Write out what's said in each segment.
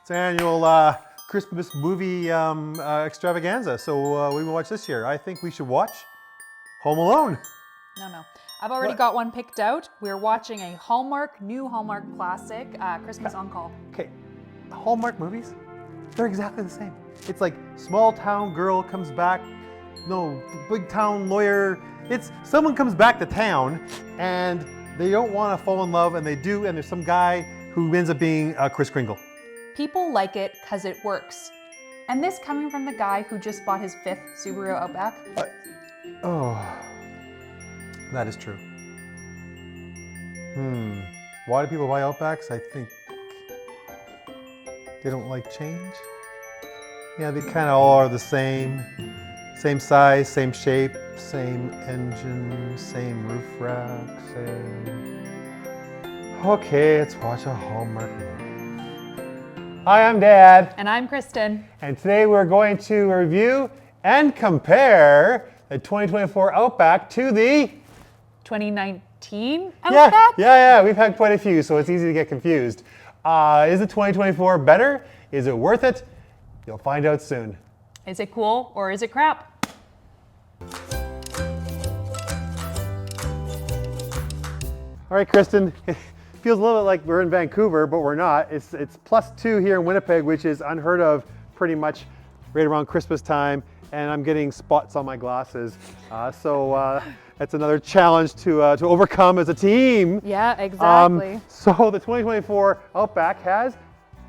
It's an annual Christmas movie extravaganza. So we will watch this year. I think we should watch Home Alone. No. I've already got one picked out. We're watching a new Hallmark classic, Christmas on Call. Okay, Hallmark movies, they're exactly the same. It's like small town girl comes back, no, big town lawyer. It's someone comes back to town and they don't want to fall in love, and they do, and there's some guy who ends up being Kris Kringle. People like it because it works. And this coming from the guy who just bought his 5th Subaru Outback. That is true. Why do people buy Outbacks? I think they don't like change. Yeah, they kind of all are the same. Same size, same shape, same engine, same roof rack, same... Okay, let's watch a Hallmark movie. Hi, I'm Dad. And I'm Kristen. And today we're going to review and compare the 2024 Outback to the 2019 Outback? Yeah, we've had quite a few, so it's easy to get confused. Is the 2024 better? Is it worth it? You'll find out soon. Is it cool or is it crap? All right, Kristen, it feels a little bit like we're in Vancouver, but we're not. It's +2 here in Winnipeg, which is unheard of pretty much right around Christmas time, and I'm getting spots on my glasses. So that's another challenge to overcome as a team. Yeah, exactly. So the 2024 Outback has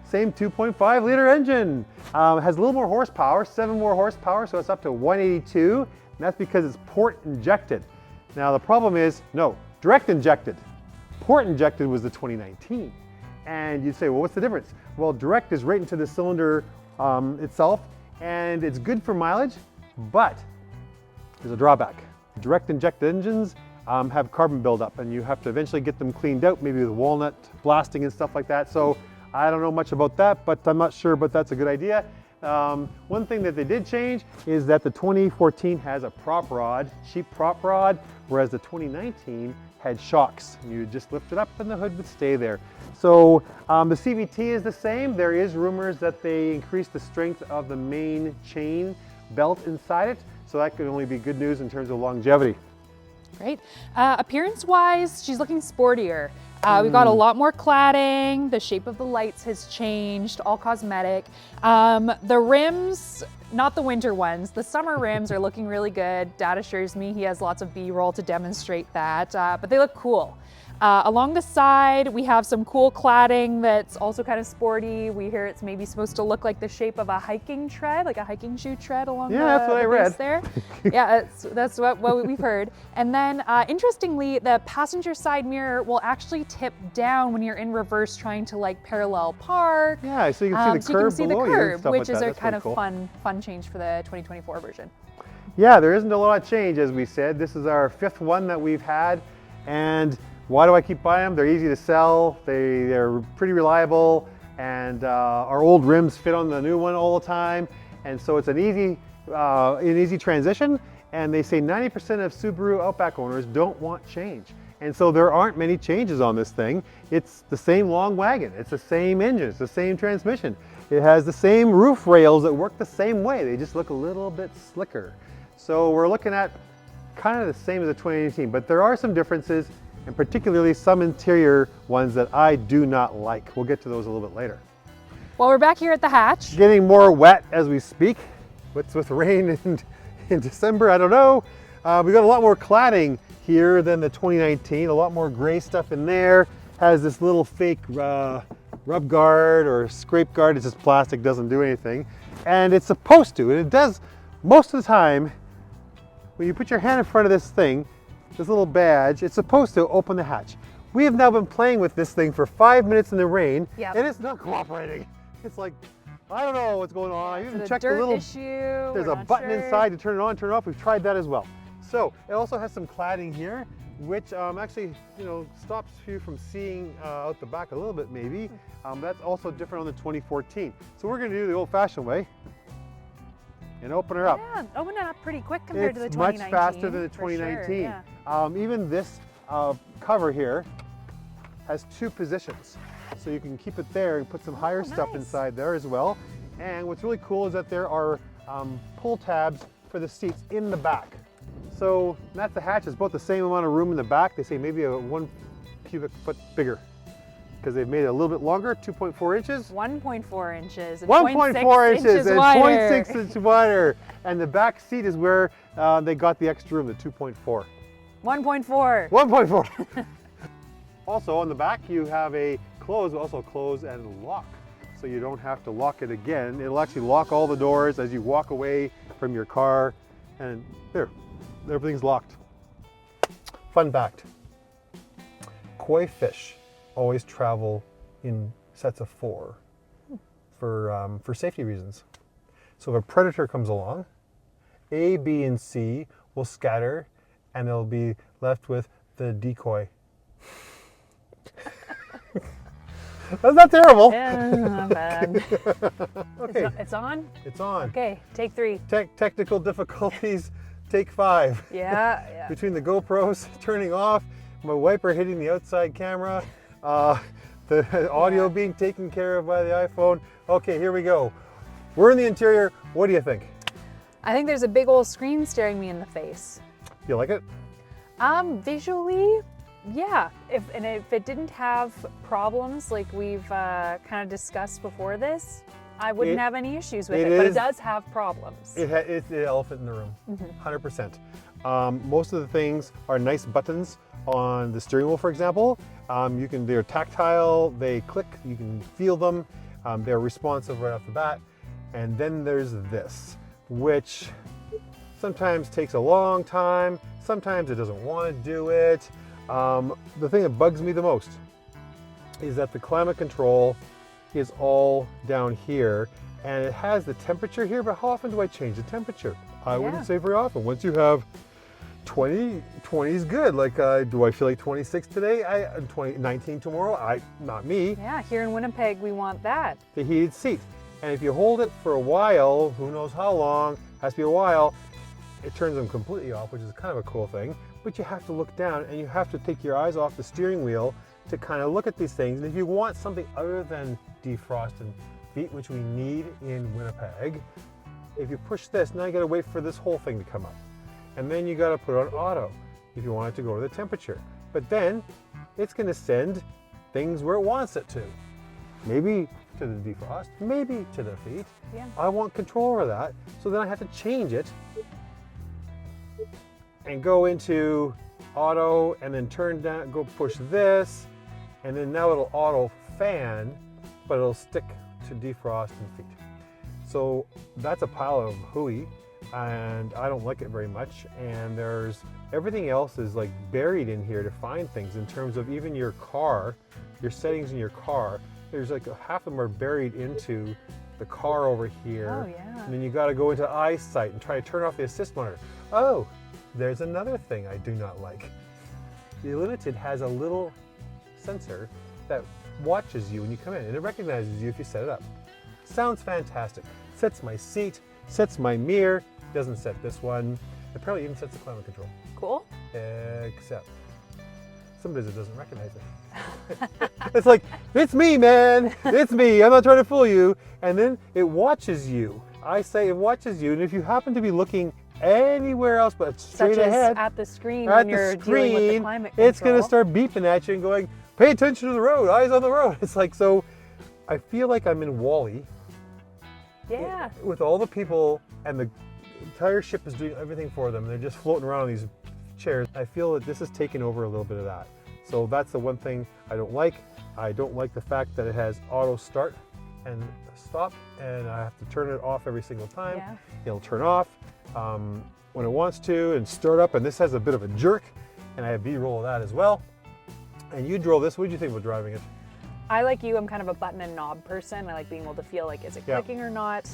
same 2.5 liter engine. Has a little more horsepower, 7 more horsepower, so it's up to 182, and that's because it's port injected. Now the problem is, no, direct injected. Port injected was the 2019. And you'd say, well, what's the difference? Well, direct is right into the cylinder itself, and it's good for mileage, but there's a drawback. Direct injected engines have carbon buildup, and you have to eventually get them cleaned out, maybe with walnut blasting and stuff like that. So I don't know much about that, but I'm not sure, but that's a good idea. One thing that they did change is that the 2014 has a prop rod, cheap prop rod, whereas the 2019 had shocks. You just lift it up and the hood would stay there. So the CVT is the same. There is rumors that they increased the strength of the main chain belt inside it, so that could only be good news in terms of longevity. Great. Appearance-wise, she's looking sportier. We've got a lot more cladding. The shape of the lights has changed, all cosmetic. The rims, not the winter ones, the summer rims are looking really good. Dad assures me he has lots of B-roll to demonstrate that, but they look cool. Along the side, we have some cool cladding that's also kind of sporty. We hear it's maybe supposed to look like the shape of a hiking tread, like a hiking shoe tread along that's what I read. There. Yeah, that's what we've heard. And then, interestingly, the passenger side mirror will actually tip down when you're in reverse trying to like parallel park. Yeah, so you can see the curb below you and stuff which like is that. a That's kind of cool. fun change for the 2024 version. Yeah, there isn't a lot of change, as we said. This is our 5th one that we've had, and why do I keep buying them? They're easy to sell, they're pretty reliable, and our old rims fit on the new one all the time, and so it's an easy transition, and they say 90% of Subaru Outback owners don't want change. And so there aren't many changes on this thing. It's the same long wagon, it's the same engine, it's the same transmission. It has the same roof rails that work the same way, they just look a little bit slicker. So we're looking at kind of the same as the 2018, but there are some differences, and particularly some interior ones that I do not like. We'll get to those a little bit later. Well, we're back here at the hatch. Getting more wet as we speak. What's with rain in December? I don't know. We've got a lot more cladding here than the 2019. A lot more gray stuff in there. Has this little fake rub guard or scrape guard. It's just plastic, doesn't do anything. And it's supposed to, and it does most of the time. When you put your hand in front of this thing, this little badge, it's supposed to open the hatch. We have now been playing with this thing for 5 minutes in the rain, and it's not cooperating. It's like, I don't know what's going on. I even checked the little, there's a button inside to turn it on, turn it off. We've tried that as well. So it also has some cladding here, which actually, stops you from seeing out the back a little bit maybe. That's also different on the 2014. So we're gonna do the old fashioned way and open her up. Yeah, open it up pretty quick compared to the 2019. It's much faster than the 2019. Sure, yeah. Even this cover here has 2 positions. so you can keep it there and put some higher stuff nice. inside there as well. And what's really cool is that there are pull tabs for the seats in the back. So that's the hatch. It's about the same amount of room in the back. They say maybe a 1 cubic foot bigger because they've made it a little bit longer, 2.4 inches. 1.4 inches. And 1.4 inches and wider. 0.6 inches wider. And the back seat is where they got the extra room, the 2.4. 1.4. 1.4. Also on the back you have a also close and lock. So you don't have to lock it again. It'll actually lock all the doors as you walk away from your car. And there, everything's locked. Fun fact, koi fish always travel in sets of 4 for safety reasons. So if a predator comes along, A, B, and C will scatter and they'll be left with the decoy. That's not terrible. Yeah, not bad. Okay. It's on? It's on. Okay, take 3. Technical difficulties, take 5. Yeah. Between the GoPros turning off, my wiper hitting the outside camera, the audio being taken care of by the iPhone. Okay, here we go. We're in the interior. What do you think? I think there's a big old screen staring me in the face. You like it? Visually, yeah. If it didn't have problems like we've kind of discussed before this, I wouldn't have any issues with it. But it does have problems. It's the elephant in the room, 100%. Most of the things are nice buttons on the steering wheel, for example. They're tactile, they click, you can feel them. They're responsive right off the bat. And then there's this, which sometimes takes a long time. Sometimes it doesn't want to do it. The thing that bugs me the most is that the climate control is all down here and it has the temperature here, but how often do I change the temperature? I wouldn't say very often. Once you have 20 is good. Like, do I feel like 26 today? 19 tomorrow? Not me. Yeah, here in Winnipeg, we want that. The heated seat. And if you hold it for a while, who knows how long, has to be a while, it turns them completely off, which is kind of a cool thing. But you have to look down and you have to take your eyes off the steering wheel to kind of look at these things. And if you want something other than defrost and feet, which we need in Winnipeg, if you push this, now you gotta wait for this whole thing to come up. And then you gotta put it on auto if you want it to go to the temperature. But then it's gonna send things where it wants it to. Maybe to the defrost, maybe to the feet. Yeah. I want control over that. So then I have to change it and go into auto and then turn down, go push this, and then now it'll auto fan, but it'll stick to defrost and feet. So that's a pile of hooey, and I don't like it very much. And there's everything else is like buried in here to find things in terms of even your car, your settings in your car. There's like half of them are buried into the car over here. Oh, yeah. And then you got to go into eyesight and try to turn off the assist monitor. Oh, there's another thing I do not like. The Limited has a little sensor that watches you when you come in, and it recognizes you if you set it up. Sounds fantastic. Sets my seat, sets my mirror, doesn't set this one. Apparently even sets the climate control. Cool. Except sometimes it doesn't recognize it. It's like, it's me, man. It's me. I'm not trying to fool you. And then it watches you. I say it watches you, and if you happen to be looking anywhere else but straight ahead, at the screen when you're dealing with the climate control, it's going to start beeping at you and going, pay attention to the road, eyes on the road. It's like, so I feel like I'm in Wall-E. Yeah. With all the people, and the entire ship is doing everything for them. They're just floating around on these chairs. I feel that this has taken over a little bit of that. So that's the one thing I don't like. I don't like the fact that it has auto start and stop, and I have to turn it off every single time. Yeah. It'll turn off when it wants to and start up, and this has a bit of a jerk, and I have B-roll of that as well. And you drove this. What did you think about driving it? I, like you, I'm kind of a button and knob person. I like being able to feel like, is it clicking or not?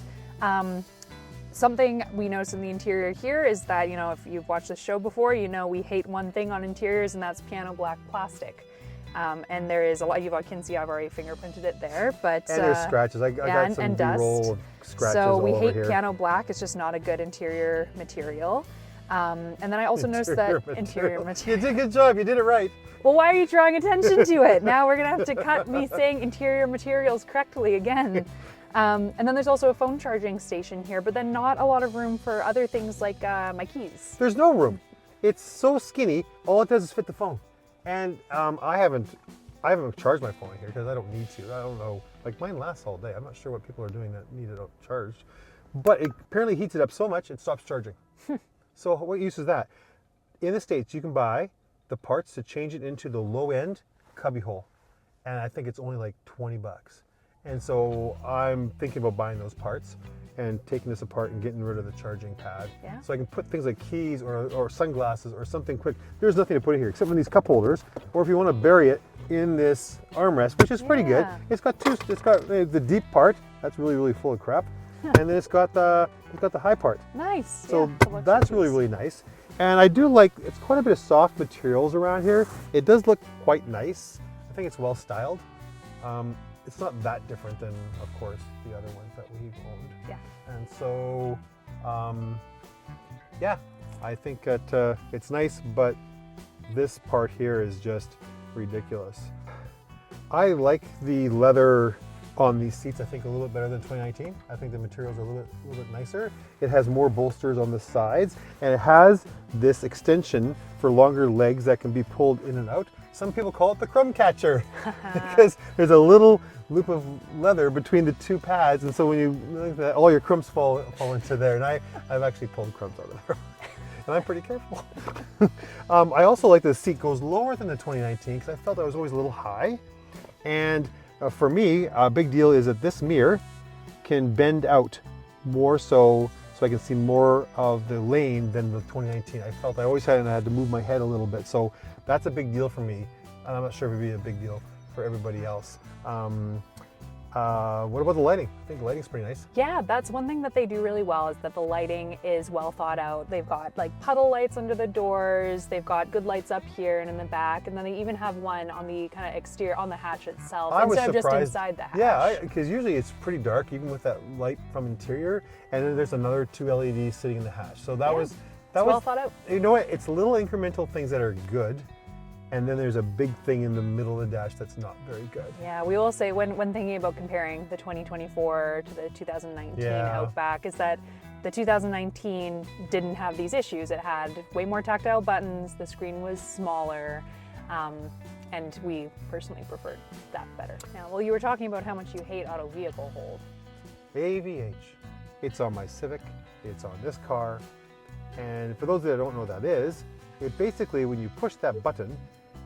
Something we notice in the interior here is that, you know, if you've watched the show before, you know we hate one thing on interiors, and that's piano black plastic. And there is a lot, you can see I've already fingerprinted it there, but and there's scratches. I got some B-roll of scratches so all we over hate here. piano black. It's just not a good interior material. And then I also noticed that interior material. You did a good job. You did it right. Well, why are you drawing attention to it? Now we're gonna have to cut me saying interior materials correctly again. And then there's also a phone charging station here, but then not a lot of room for other things like my keys. There's no room. It's so skinny. All it does is fit the phone. And I haven't charged my phone here because I don't need to. I don't know. Like mine lasts all day. I'm not sure what people are doing that need it charged. But it apparently heats it up so much it stops charging. So what use is that? In the States, you can buy the parts to change it into the low-end cubbyhole. And I think it's only like 20 bucks. And so I'm thinking about buying those parts and taking this apart and getting rid of the charging pad. Yeah. So I can put things like keys or sunglasses or something quick. There's nothing to put in here except for these cup holders, or if you want to bury it in this armrest, which is pretty good. It's got the deep part, that's really, really full of crap. And then it's got the high part. Nice. So that's really, really nice. And I do like, it's quite a bit of soft materials around here. It does look quite nice. I think it's well styled. It's not that different than, of course, the other ones that we've owned. Yeah. And so, yeah, I think that it's nice, but this part here is just ridiculous. I like the leather on these seats, I think, a little bit better than 2019. I think the materials are a little bit nicer. It has more bolsters on the sides, and it has this extension for longer legs that can be pulled in and out. Some people call it the crumb catcher because there's a little loop of leather between the two pads, and so when you look at that, all your crumbs fall into there. And I've actually pulled crumbs out of there, and I'm pretty careful. I also like the seat goes lower than the 2019 because I felt I was always a little high. And for me, a big deal is that this mirror can bend out more so I can see more of the lane than the 2019. I felt I always had to move my head a little bit. So that's a big deal for me. And I'm not sure if it'd be a big deal for everybody else. What about the lighting? I think the lighting's pretty nice. Yeah, that's one thing that they do really well is that the lighting is well thought out. They've got like puddle lights under the doors. They've got good lights up here and in the back. And then they even have one on the kind of exterior, on the hatch itself, instead of just inside the hatch. Yeah, because usually it's pretty dark, even with that light from interior. And then there's another 2 LEDs sitting in the hatch. So that was well thought out. You know what? It's little incremental things that are good. And then there's a big thing in the middle of the dash that's not very good. Yeah, we will say when thinking about comparing the 2024 to the 2019 Outback is that the 2019 didn't have these issues. It had way more tactile buttons, the screen was smaller, and we personally preferred that better. Now, well, you were talking about how much you hate auto vehicle hold. AVH. It's on my Civic, it's on this car, and for those that don't know what that is, it basically, when you push that button,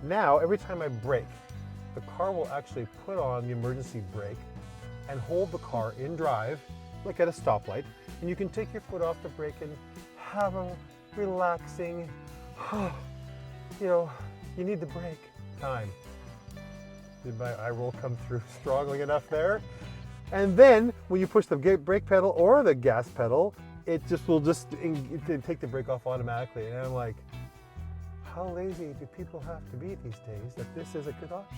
now, every time I brake, the car will actually put on the emergency brake and hold the car in drive, like at a stoplight, and you can take your foot off the brake and have a relaxing, you need the brake time. Did my eye roll come through strongly enough there? And then, when you push the brake pedal or the gas pedal, it will take the brake off automatically, and I'm like, how lazy do people have to be these days that this is a good option?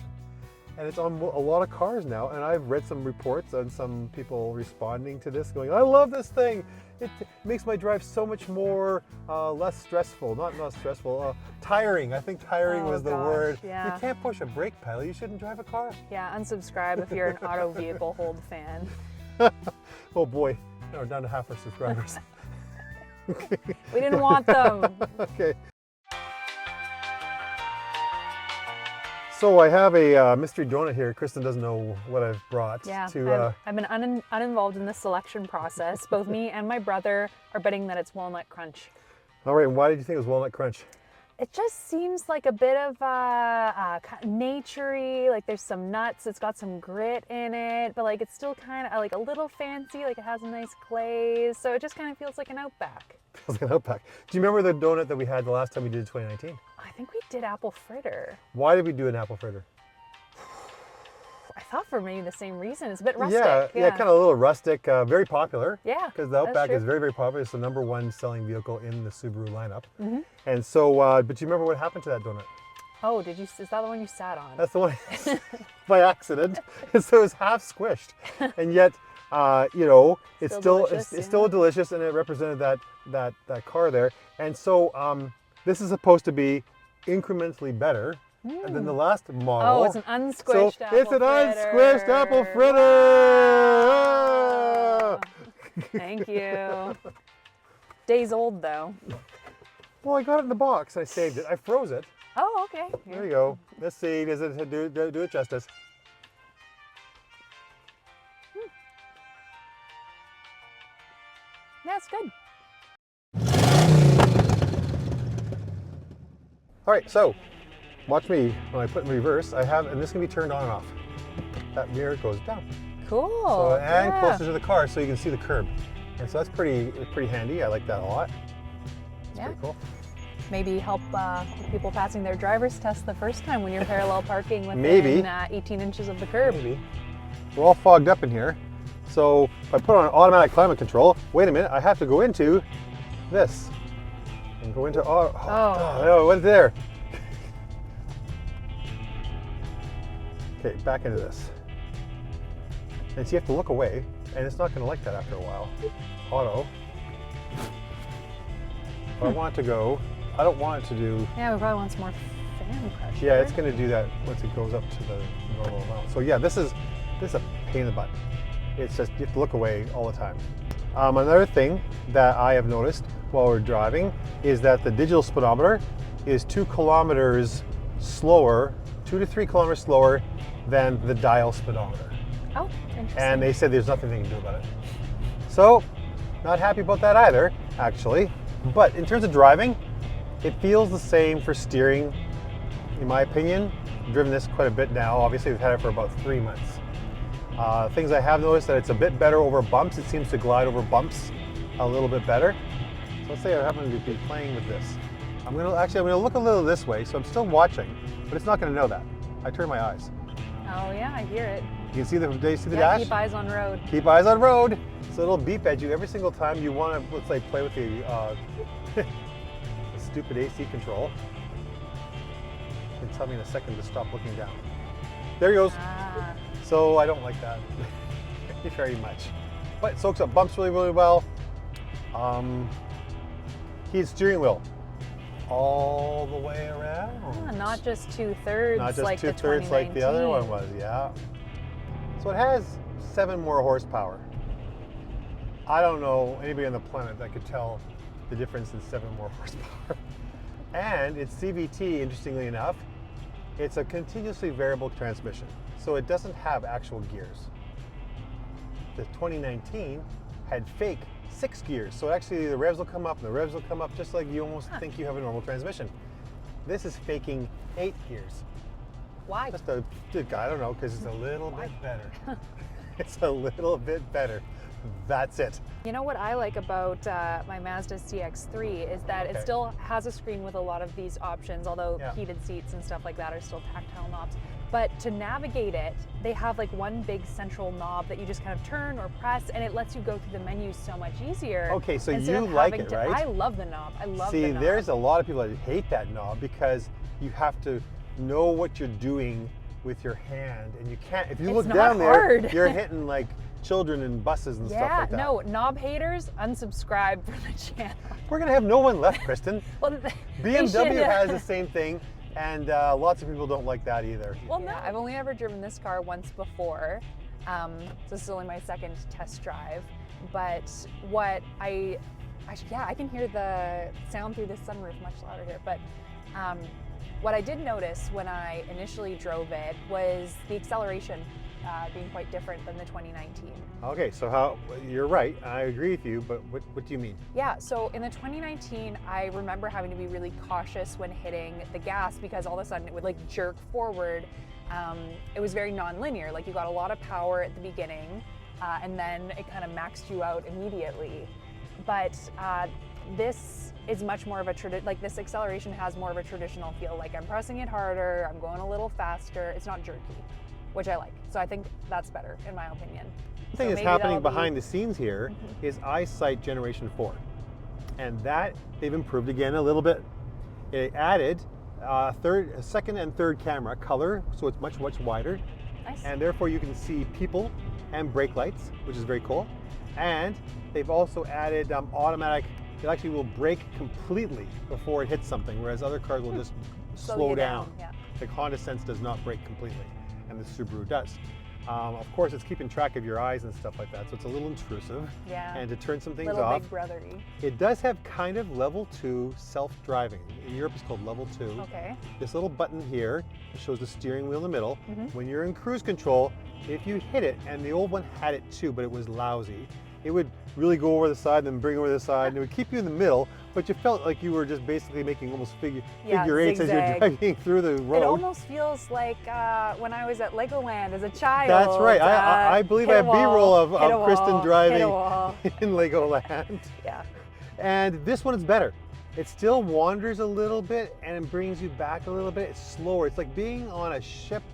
And it's on a lot of cars now, and I've read some reports on some people responding to this going, I love this thing. It makes my drive so much more less stressful. Not stressful, tiring. I think tiring was the word. Yeah. You can't push a brake pedal. You shouldn't drive a car. Yeah, unsubscribe if you're an auto vehicle hold fan. Oh boy, now we're down to half our subscribers. We didn't want them. Okay. So I have a mystery donut here. Kristen doesn't know what I've brought. Yeah, to, I've been uninvolved in the selection process. Both me and my brother are betting that it's Walnut Crunch. All right, and why did you think it was Walnut Crunch? It just seems like a bit of naturey, like there's some nuts, it's got some grit in it, but like it's still kind of like a little fancy, like it has a nice glaze, so it just kind of feels like an Outback. Feels like an Outback. Do you remember the donut that we had the last time we did 2019? I think we did apple fritter. Why did we do an apple fritter? I thought for maybe the same reason. It's a bit rustic. Yeah, kind of a little rustic, very popular. Yeah, because the Outback is very, very popular. It's the #1 selling vehicle in the Subaru lineup. Mm-hmm. And so, but do you remember what happened to that donut? Oh, is that the one you sat on? That's the one by accident. And so it was half squished. And yet, you know, it's Still still delicious, it's still delicious, and it represented that car there. And so this is supposed to be incrementally better than the last model. Oh, it's an unsquished so apple it's an fritter. unsquished apple fritter. Wow. Thank you. Days old though. Well, I got it in the box. I saved it. I froze it. Oh, okay. There you go. Let's see. Does it do it justice? That's good. All right, so watch me when I put in reverse. I have, and this can be turned on and off. That mirror goes down. Cool. So, and yeah. closer to the car, so you can see the curb. And so that's pretty handy. I like that a lot. It's pretty cool. Maybe help people passing their driver's test the first time when you're parallel parking within Maybe. 18 inches of the curb. Maybe. We're all fogged up in here. So if I put on automatic climate control, wait a minute, I have to go into this. And go into, no, it went there. Okay, back into this. And so you have to look away, and it's not going to like that after a while. Auto. I want it to go, I don't want it to do. Yeah, we probably want some more fan pressure. Yeah, it's going to do that once it goes up to the normal amount. So yeah, this is a pain in the butt. It's just, you have to look away all the time. Another thing that I have noticed while we're driving is that the digital speedometer is 2 kilometers slower, 2 to 3 kilometers slower than the dial speedometer. Oh, interesting. And they said there's nothing they can do about it. So, not happy about that either, actually. But in terms of driving, it feels the same for steering, in my opinion. I've driven this quite a bit now. Obviously, we've had it for about 3 months. Things I have noticed that it's a bit better over bumps. It seems to glide over bumps a little bit better. So let's say I happen to be playing with this. I'm gonna look a little this way, so I'm still watching, but it's not gonna know that. I turn my eyes. Oh yeah, I hear it. You can see the Yeah, dash? keep eyes on road. Keep eyes on road. So it'll beep at you every single time you want to, let's say, play with the, the stupid AC control. And tell me in a second to stop looking down. There he goes. Ah. So I don't like that very much. But it soaks up bumps really, really well. Heated steering wheel all the way around. Ah, not just 2/3 Not just like 2/3 like the other one was, yeah. So it has 7 more horsepower. I don't know anybody on the planet that could tell the difference in 7 more horsepower. And it's CVT, interestingly enough. It's a continuously variable transmission, so it doesn't have actual gears. The 2019 had fake 6 gears, so actually the revs will come up and the revs will come up just like you almost think you have a normal transmission. This is faking 8 gears. Why? Just I don't know, because it's a little bit better. It's a little bit better. That's it. You know what I like about my Mazda CX-3 is that it still has a screen with a lot of these options, although heated seats and stuff like that are still tactile knobs. But to navigate it, they have like one big central knob that you just kind of turn or press, and it lets you go through the menus so much easier. Okay, so you like it, right? I love the knob. I love the knob. See, there's a lot of people that hate that knob because you have to know what you're doing with your hand, and you can't. If you look down there, you're hitting like children in buses and stuff like that. No, knob haters, unsubscribe from the channel. We're gonna have no one left, Kristen. Well, BMW has the same thing, and lots of people don't like that either. Well, no, I've only ever driven this car once before. So this is only my second test drive. But what I can hear the sound through this sunroof much louder here. But what I did notice when I initially drove it was the acceleration being quite different than the 2019. Okay, so you're right, I agree with you, but what do you mean? Yeah, so in the 2019, I remember having to be really cautious when hitting the gas because all of a sudden it would like jerk forward. It was very non-linear, like you got a lot of power at the beginning and then it kind of maxed you out immediately. But this is much more of a this acceleration has more of a traditional feel, like I'm pressing it harder, I'm going a little faster, it's not jerky, which I like. So I think that's better in my opinion. The thing that's happening behind the scenes here is EyeSight Generation 4. And that they've improved again a little bit. It added second and third camera color, so it's much, much wider. Nice. And therefore you can see people and brake lights, which is very cool. And they've also added automatic, it actually will brake completely before it hits something, whereas other cars will just slow down. Yeah. Like Honda Sense does not brake completely, and the Subaru does. Of course, it's keeping track of your eyes and stuff like that, so it's a little intrusive. Yeah. And to turn some things Little off. big brother-y. It does have kind of level 2 self-driving. In Europe, it's called level 2. Okay. This little button here shows the steering wheel in the middle. When you're in cruise control, if you hit it, and the old one had it too, but it was lousy, it would really go over the side and then bring over the side, and it would keep you in the middle, but you felt like you were just basically making almost figure eights as you're driving through the road. It almost feels like when I was at Legoland as a child. That's right. I believe I have B-roll of Kristen driving in Legoland. Yeah. And this one is better. It still wanders a little bit and it brings you back a little bit. It's slower. It's like being on a ship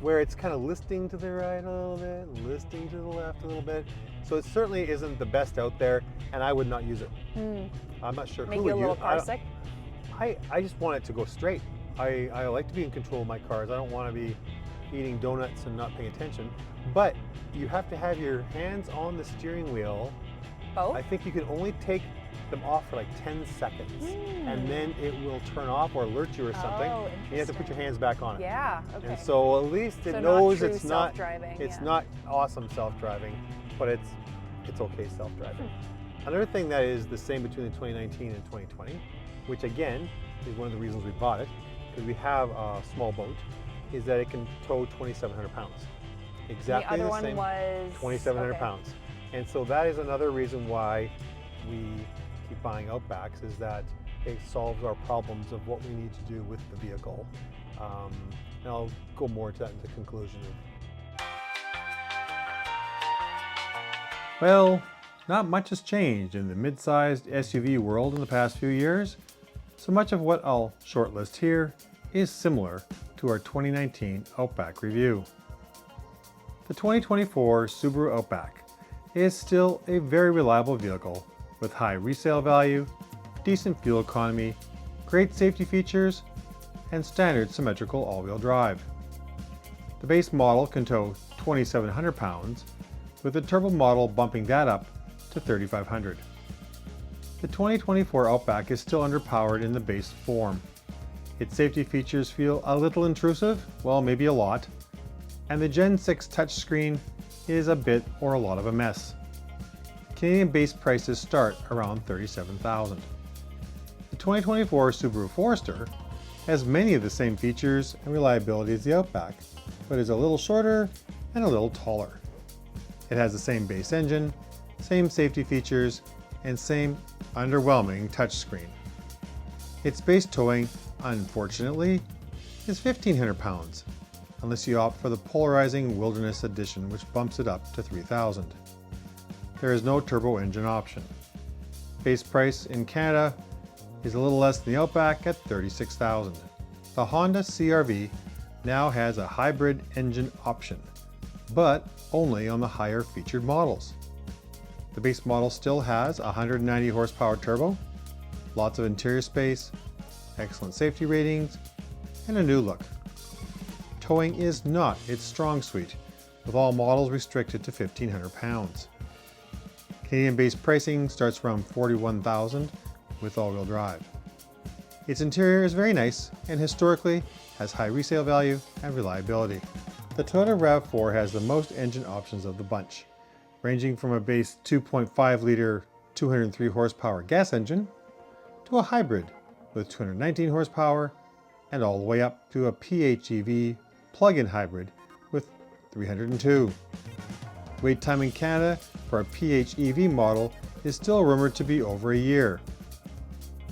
where it's kind of listing to the right a little bit, listing to the left a little bit. So it certainly isn't the best out there, and I would not use it. I'm not sure Make who would you a little use car sick? I just want it to go straight. I like to be in control of my cars. I don't want to be eating donuts and not paying attention. But you have to have your hands on the steering wheel. Both? I think you can only take them off for like 10 seconds, and then it will turn off or alert you or something. Oh, and you have to put your hands back on it. Yeah, okay. And so at least it So knows not true it's not self-driving, it's yeah. not awesome self-driving, but it's okay self-driving. Another thing that is the same between the 2019 and 2020, which again is one of the reasons we bought it, because we have a small boat, is that it can tow 2,700 pounds. Exactly the other the one same, was 2,700 okay. pounds. And so that is another reason why we keep buying Outbacks, is that it solves our problems of what we need to do with the vehicle. And I'll go more into that in the conclusion. Well, not much has changed in the mid-sized SUV world in the past few years, so much of what I'll shortlist here is similar to our 2019 Outback review. The 2024 Subaru Outback is still a very reliable vehicle with high resale value, decent fuel economy, great safety features, and standard symmetrical all-wheel drive. The base model can tow 2,700 pounds, with the turbo model bumping that up to 3,500. The 2024 Outback is still underpowered in the base form. Its safety features feel a little intrusive, well, maybe a lot, and the Gen 6 touchscreen is a bit or a lot of a mess. Canadian base prices start around $37,000. The 2024 Subaru Forester has many of the same features and reliability as the Outback, but is a little shorter and a little taller. It has the same base engine, same safety features, and same underwhelming touchscreen. Its base towing, unfortunately, is 1,500 pounds, unless you opt for the polarizing Wilderness Edition, which bumps it up to 3,000. There is no turbo engine option. Base price in Canada is a little less than the Outback at $36,000. The Honda CR-V now has a hybrid engine option, but only on the higher featured models. The base model still has a 190 horsepower turbo, lots of interior space, excellent safety ratings, and a new look. Towing is not its strong suite, with all models restricted to 1,500 pounds. Canadian-based pricing starts around $41,000 with all-wheel drive. Its interior is very nice and historically has high resale value and reliability. The Toyota RAV4 has the most engine options of the bunch, ranging from a base 2.5-liter 203 horsepower gas engine to a hybrid with 219 horsepower and all the way up to a PHEV plug-in hybrid with 302. Wait time in Canada for a PHEV model is still rumored to be over a year.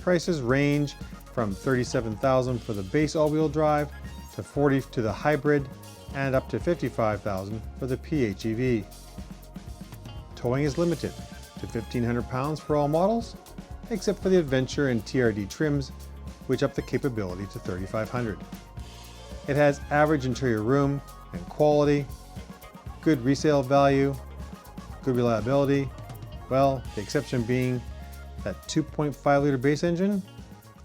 Prices range from $37,000 for the base all-wheel drive to $40,000 to the hybrid and up to $55,000 for the PHEV. Towing is limited to 1,500 pounds for all models, except for the Adventure and TRD trims, which up the capability to 3,500. It has average interior room and quality, good resale value, good reliability, well, the exception being that 2.5-liter base engine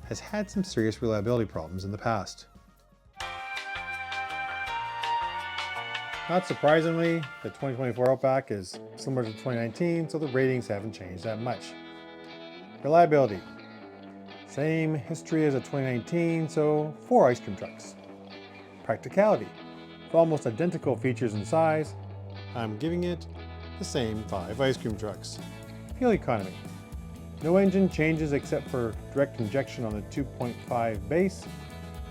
has had some serious reliability problems in the past. Not surprisingly, the 2024 Outback is similar to 2019, so the ratings haven't changed that much. Reliability. Same history as a 2019, so 4 ice cream trucks. Practicality. With almost identical features and size, I'm giving it the same 5 ice cream trucks. Fuel economy. No engine changes except for direct injection on the 2.5 base,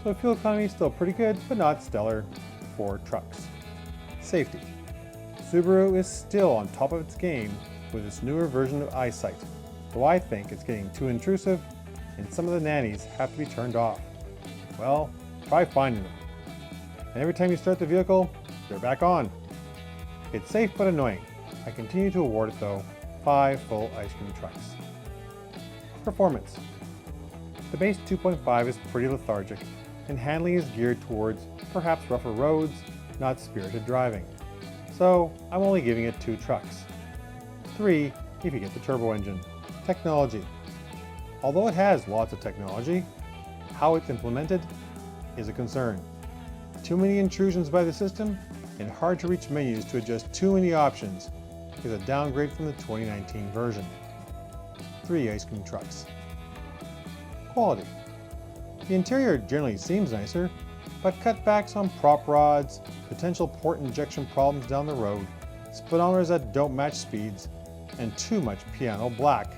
so fuel economy is still pretty good, but not stellar for trucks. Safety. Subaru is still on top of its game with its newer version of EyeSight, though I think it's getting too intrusive and some of the nannies have to be turned off. Well, try finding them. And every time you start the vehicle, they're back on. It's safe but annoying. I continue to award it though 5 full ice cream trucks. Performance. The base 2.5 is pretty lethargic and handling is geared towards perhaps rougher roads, not spirited driving. So I'm only giving it 2 trucks. 3 if you get the turbo engine. Technology. Although it has lots of technology, how it's implemented is a concern. Too many intrusions by the system and hard to reach menus to adjust too many options is a downgrade from the 2019 version. 3 ice cream trucks. Quality. The interior generally seems nicer, but cutbacks on prop rods, potential port injection problems down the road, speedometers that don't match speeds, and too much piano black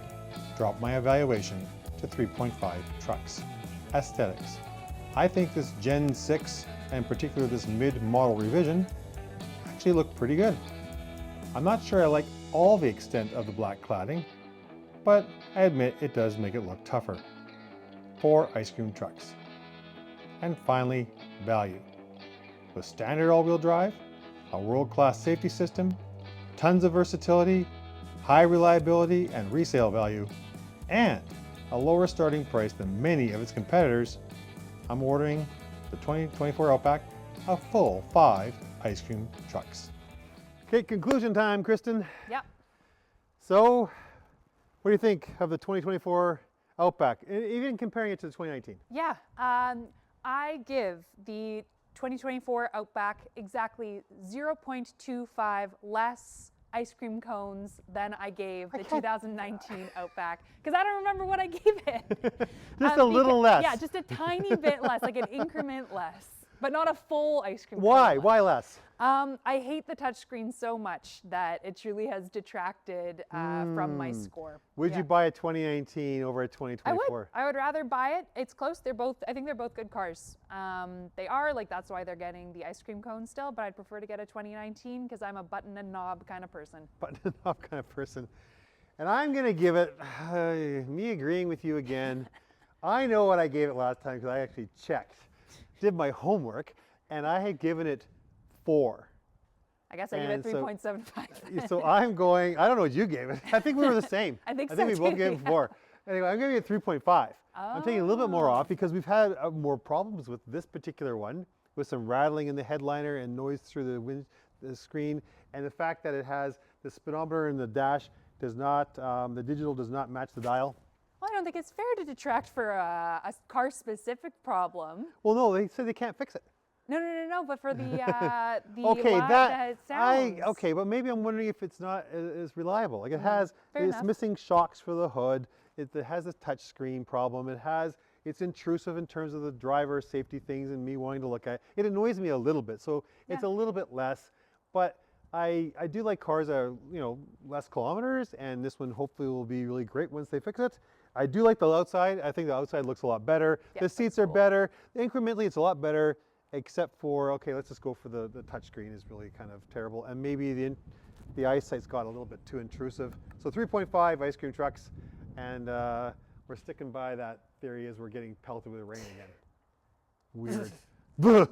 drop my evaluation to 3.5 trucks. Aesthetics. I think this Gen 6, and particularly this mid-model revision, actually look pretty good. I'm not sure I like all the extent of the black cladding, but I admit it does make it look tougher. 4 ice cream trucks. And finally, value. With standard all-wheel drive, a world-class safety system, tons of versatility, high reliability and resale value, and a lower starting price than many of its competitors, I'm ordering the 2024 Outback a full 5 ice cream trucks. Okay, conclusion time, Kristen. Yep. So, what do you think of the 2024 Outback, even comparing it to the 2019? Yeah, I give the 2024 Outback exactly 0.25 less ice cream cones than I gave the 2019 Outback, because I don't remember what I gave it. Just a little less. Yeah, just a tiny bit less, like an increment less, but not a full ice cream Why? cone. Why less? I hate the touchscreen so much that it truly has detracted from my score. Would you buy a 2019 over a 2024? I would rather buy it. It's close. I think they're both good cars. They are, like, that's why they're getting the ice cream cone still, but I'd prefer to get a 2019 because I'm a button and knob kind of person. Button and knob kind of person. And I'm going to give it, me agreeing with you again. I know what I gave it last time because I actually checked, did my homework, and I had given it 4. I guess I gave it 3.75. So I'm going, I don't know what you gave it. I think we were the same. I think so we both gave it 4. Anyway, I'm giving it 3.5. I'm taking a little bit more off because we've had more problems with this particular one, with some rattling in the headliner and noise through the screen, and the fact that it has the speedometer in the dash does not, the digital does not match the dial. Well, I don't think it's fair to detract for a car-specific problem. Well, no, they said they can't fix it. No, but for the okay, that sounds. Okay, but maybe I'm wondering if it's not as reliable. Like it has, it's missing shocks for the hood. It has a touch screen problem. It's intrusive in terms of the driver safety things and me wanting to look at it. It annoys me a little bit, so it's a little bit less. But I do like cars that are, less kilometers, and this one hopefully will be really great once they fix it. I do like the outside. I think the outside looks a lot better. The seats are better. Incrementally, it's a lot better. Except for, okay, let's just go for the touchscreen is really kind of terrible. And maybe the eyesight's got a little bit too intrusive. So 3.5 ice cream trucks, and we're sticking by that theory as we're getting pelted with rain again. Weird.